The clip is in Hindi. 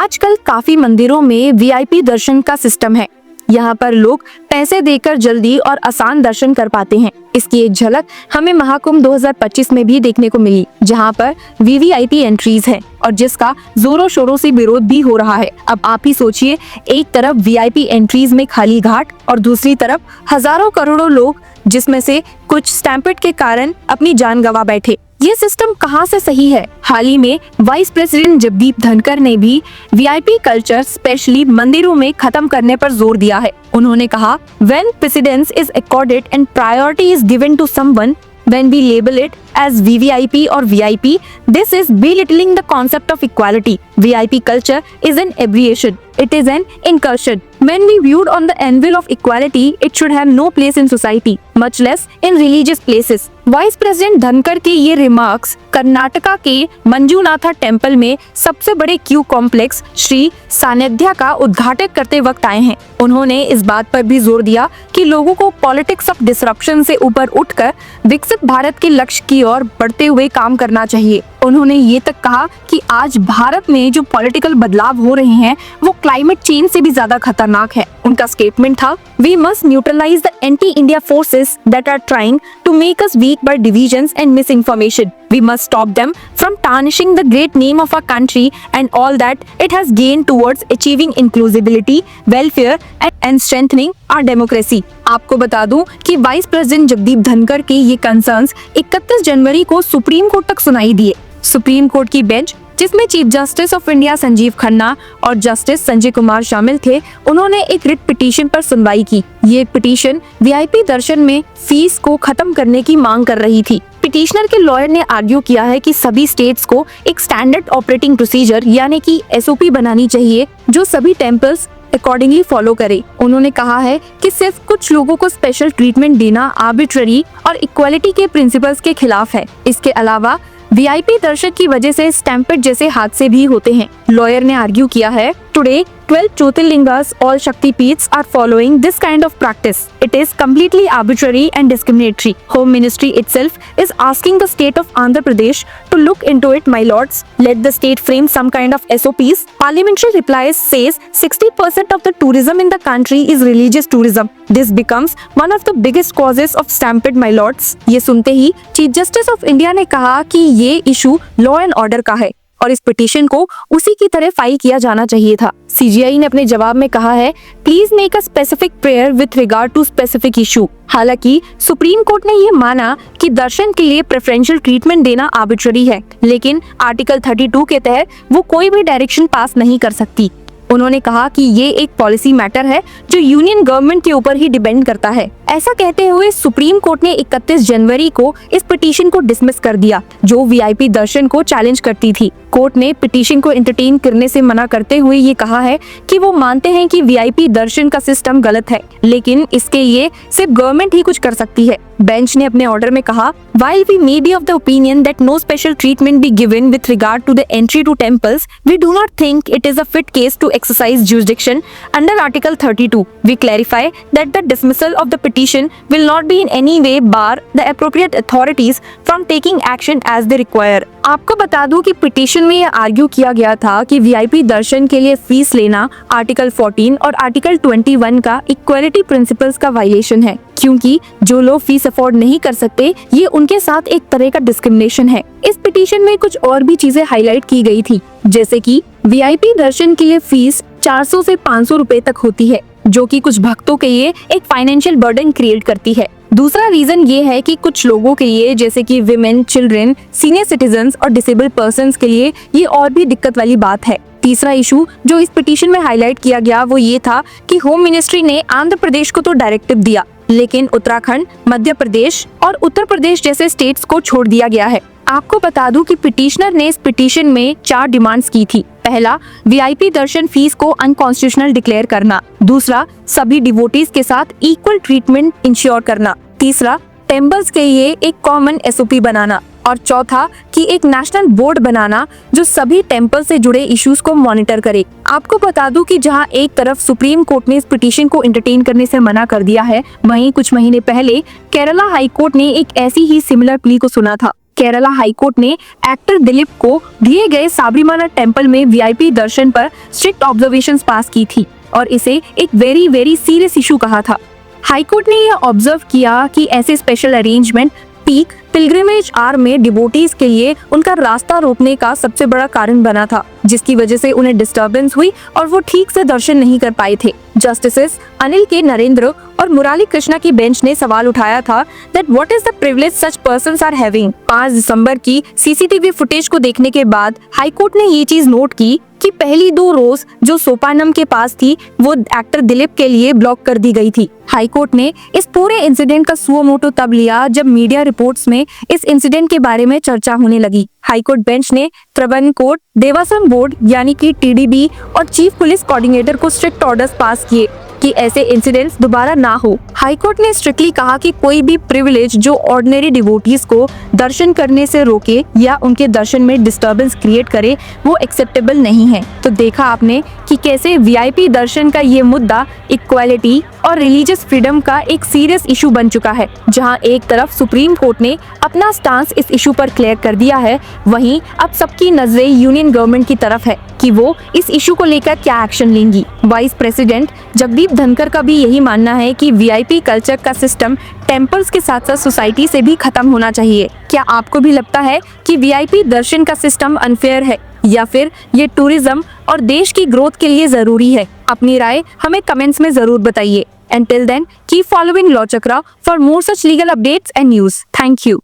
आजकल काफी मंदिरों में वीआईपी दर्शन का सिस्टम है। यहाँ पर लोग पैसे देकर जल्दी और आसान दर्शन कर पाते हैं। इसकी एक झलक हमें महाकुंभ 2025 में भी देखने को मिली, जहाँ पर वीवीआईपी एंट्रीज है और जिसका जोरों शोरों से विरोध भी हो रहा है। अब आप ही सोचिए, एक तरफ वीआईपी एंट्रीज में खाली घाट और दूसरी तरफ हजारों करोड़ों लोग, जिसमें से कुछ स्टैम्पेड के कारण अपनी जान गंवा बैठे। ये सिस्टम कहाँ से सही है? हाल ही में वाइस प्रेसिडेंट जगदीप धनखड़ ने भी वीआईपी कल्चर स्पेशली मंदिरों में खत्म करने पर जोर दिया है। उन्होंने कहा, when precedence is accorded and priority is given to someone, when we label it as VVIP or VIP, this is belittling the concept of equality. VIP culture is an aberration. It is an incursion. When we viewed on the anvil of equality, it should have no place in society, much less in religious places. Vice president Dhankhar के ये रिमार्क्स कर्नाटका के मंजूनाथा टेम्पल में सबसे बड़े क्यू कॉम्प्लेक्स श्री सानिध्या का उद्घाटन करते वक्त आए हैं। उन्होंने इस बात पर भी जोर दिया कि लोगों को पॉलिटिक्स ऑफ डिसरप्शन से ऊपर उठकर विकसित भारत के लक्ष्य की ओर बढ़ते हुए काम करना चाहिए। उन्होंने ये तक कहा कि आज भारत में जो पॉलिटिकल बदलाव हो रहे हैं वो क्लाइमेट चेंज से भी ज्यादा खतरनाक है। उनका स्टेटमेंट था, We must neutralize the anti-India forces that are trying to make us weak by divisions and misinformation. We must stop them from tarnishing the great name of our country and all that it has gained towards achieving inclusivity, welfare and strengthening our democracy. आपको बता दूं कि वाइस प्रेसिडेंट जगदीप धनखड़ के ये कंसर्न्स 31 जनवरी को सुप्रीम कोर्ट तक सुनाई दिए। सुप्रीम कोर्ट की बेंच, जिसमें chief justice of India Sanjeev Khanna और जस्टिस संजय कुमार शामिल थे, उन्होंने एक रिट पिटीशन पर सुनवाई की। ये पिटीशन वीआईपी दर्शन में फीस को खत्म करने की मांग कर रही थी। पिटीशनर के लॉयर ने आर्ग्यू किया है कि सभी स्टेट्स को एक स्टैंडर्ड ऑपरेटिंग प्रोसीजर यानी कि एसओपी बनानी चाहिए जो सभी टेम्पल्स अकॉर्डिंगली फॉलो करे। उन्होंने कहा है कि सिर्फ कुछ लोगों को स्पेशल ट्रीटमेंट देना आर्बिट्ररी और इक्वालिटी के प्रिंसिपल्स के खिलाफ है। इसके अलावा वीआईपी दर्शन की वजह से स्टैम्पेड जैसे हादसे भी होते हैं। लॉयर ने आर्ग्यू किया है, today 12 Jyotirlingas, all Shaktipeeths are following this kind of practice. It is completely arbitrary and discriminatory. Home Ministry itself is asking the state of Andhra Pradesh to look into it, my lords. Let the state frame some kind of SOPs. Parliamentary replies says 60% of the tourism in the country is religious tourism. This becomes one of the biggest causes of stampede, my lords. ये सुनते ही चीफ जस्टिस ऑफ इंडिया ने कहा कि ये इशू लॉ एंड ऑर्डर का है और इस पिटीशन को उसी की तरह फाइल किया जाना चाहिए था। सीजीआई ने अपने जवाब में कहा है, please make a specific prayer with regard to specific issue. हालांकि सुप्रीम कोर्ट ने ये माना कि दर्शन के लिए प्रेफरेंशियल ट्रीटमेंट देना आर्बिट्ररी है, लेकिन आर्टिकल 32 के तहत वो कोई भी डायरेक्शन पास नहीं कर सकती। उन्होंने कहा कि ये एक पॉलिसी मैटर है जो यूनियन गवर्नमेंट के ऊपर ही डिपेंड करता है। ऐसा कहते हुए सुप्रीम कोर्ट ने 31 जनवरी को इस पिटीशन को डिसमिस कर दिया जो वीआईपी दर्शन को चैलेंज करती थी। कोर्ट ने पिटीशन को एंटरटेन करने से मना करते हुए ये कहा है कि वो मानते हैं कि वीआईपी दर्शन का सिस्टम गलत है, लेकिन इसके लिए सिर्फ गवर्नमेंट ही कुछ कर सकती है। बेंच ने अपने ऑर्डर में कहा, while we may be of the opinion that no special treatment be given with regard to the entry to temples, we do not think it is a fit case to exercise jurisdiction under Article 32. We clarify that the dismissal of the petition will not be in any way bar the appropriate authorities from taking action as they require. आपको बता दूं कि पिटीशन में यह आर्ग्यू किया गया था कि वीआईपी दर्शन के लिए फीस लेना आर्टिकल 14 और आर्टिकल 21 का इक्वालिटी प्रिंसिपल्स का वायलेशन है, क्योंकि जो लोग फीस अफोर्ड नहीं कर सकते ये उनके साथ एक तरह का डिस्क्रिमिनेशन है। इस पिटीशन में कुछ और भी चीजें हाईलाइट की गई थी, जैसे कि वीआईपी दर्शन के लिए फीस 400 से 500 रुपए तक होती है, जो कि कुछ भक्तों के लिए एक फाइनेंशियल बर्डन क्रिएट करती है। दूसरा रीजन ये है कि कुछ लोगों के लिए जैसे कि विमेन, चिल्ड्रन, सीनियर सिटीजन्स और डिसेबल्ड पर्संस के लिए ये और भी दिक्कत वाली बात है। तीसरा इशू जो इस पिटीशन में हाईलाइट किया गया वो ये था कि होम मिनिस्ट्री ने आंध्र प्रदेश को तो डायरेक्टिव दिया, लेकिन उत्तराखंड, मध्य प्रदेश और उत्तर प्रदेश जैसे स्टेट्स को छोड़ दिया गया है। आपको बता दूं कि पिटीशनर ने इस पिटीशन में 4 डिमांड्स की थी। पहला, वीआईपी दर्शन फीस को अनकॉन्स्टिट्यूशनल डिक्लेयर करना। दूसरा, सभी डिवोटीज के साथ इक्वल ट्रीटमेंट इंश्योर करना। तीसरा, टेम्पल्स के लिए एक कॉमन एसओपी बनाना। और चौथा कि एक नेशनल बोर्ड बनाना जो सभी टेम्पल से जुड़े इश्यूज को मॉनिटर करे। आपको बता दूं कि जहां एक तरफ सुप्रीम कोर्ट ने इस पिटीशन को एंटरटेन करने से मना कर दिया है, वहीं कुछ महीने पहले केरला हाई कोर्ट ने एक ऐसी ही सिमिलर प्ली को सुना था। केरला हाईकोर्ट ने एक्टर दिलीप को दिए गए साबरीमाला टेम्पल में वीआईपी दर्शन पर स्ट्रिक्ट ऑब्जर्वेशंस पास की थी और इसे एक वेरी सीरियस इशू कहा था। हाईकोर्ट ने यह ऑब्जर्व किया कि ऐसे special arrangement peak pilgrimage hour में डिवोटीज के लिए उनका रास्ता रोकने का सबसे बड़ा कारण बना था, जिसकी वजह से उन्हें डिस्टरबेंस हुई और वो ठीक से दर्शन नहीं कर पाए थे। जस्टिसेस अनिल के नरेंद्र और मुराली कृष्णा की बेंच ने सवाल उठाया था that what is the privilege such persons are having। 5 दिसंबर की सीसीटीवी फुटेज को देखने के बाद हाईकोर्ट ने ये चीज नोट की कि पहली 2 रोज जो सोपानम के पास थी वो एक्टर दिलीप के लिए ब्लॉक कर दी गई थी। हाईकोर्ट ने इस पूरे इंसिडेंट का सुओ मोटो तब लिया जब मीडिया रिपोर्ट्स में इस इंसिडेंट के बारे में चर्चा होने लगी। हाईकोर्ट बेंच ने त्रावणकोर देवस्थान बोर्ड यानी कि टीडीबी और चीफ पुलिस कोऑर्डिनेटर को स्ट्रिक्ट ऑर्डर्स पास किए कि ऐसे इंसिडेंट्स दोबारा ना हो। हाईकोर्ट ने स्ट्रिक्टली कहा कि कोई भी प्रिविलेज जो ऑर्डिनरी डिवोटीज को दर्शन करने से रोके या उनके दर्शन में डिस्टरबेंस क्रिएट करे वो एक्सेप्टेबल नहीं है। तो देखा आपने कि कैसे वीआईपी दर्शन का ये मुद्दा इक्वालिटी और रिलीजियस फ्रीडम का एक सीरियस इशू बन चुका है। जहां एक तरफ सुप्रीम कोर्ट ने अपना स्टांस इस इशू पर क्लियर कर दिया है, वहीं अब सबकी नजरें यूनियन गवर्नमेंट की तरफ है कि वो इस इशू को लेकर क्या एक्शन लेंगी। वाइस प्रेसिडेंट जगदीप धनखड़ का भी यही मानना है कि वीआईपी कल्चर का सिस्टम टेम्पल्स के साथ साथ सोसाइटी से भी खत्म होना चाहिए। क्या आपको भी लगता है कि वीआईपी दर्शन का सिस्टम अनफेयर है या फिर ये टूरिज्म और देश की ग्रोथ के लिए जरूरी है? अपनी राय हमें कमेंट्स में जरूर बताइए। Until then, keep following Law Chakra for more such legal updates and news. Thank you.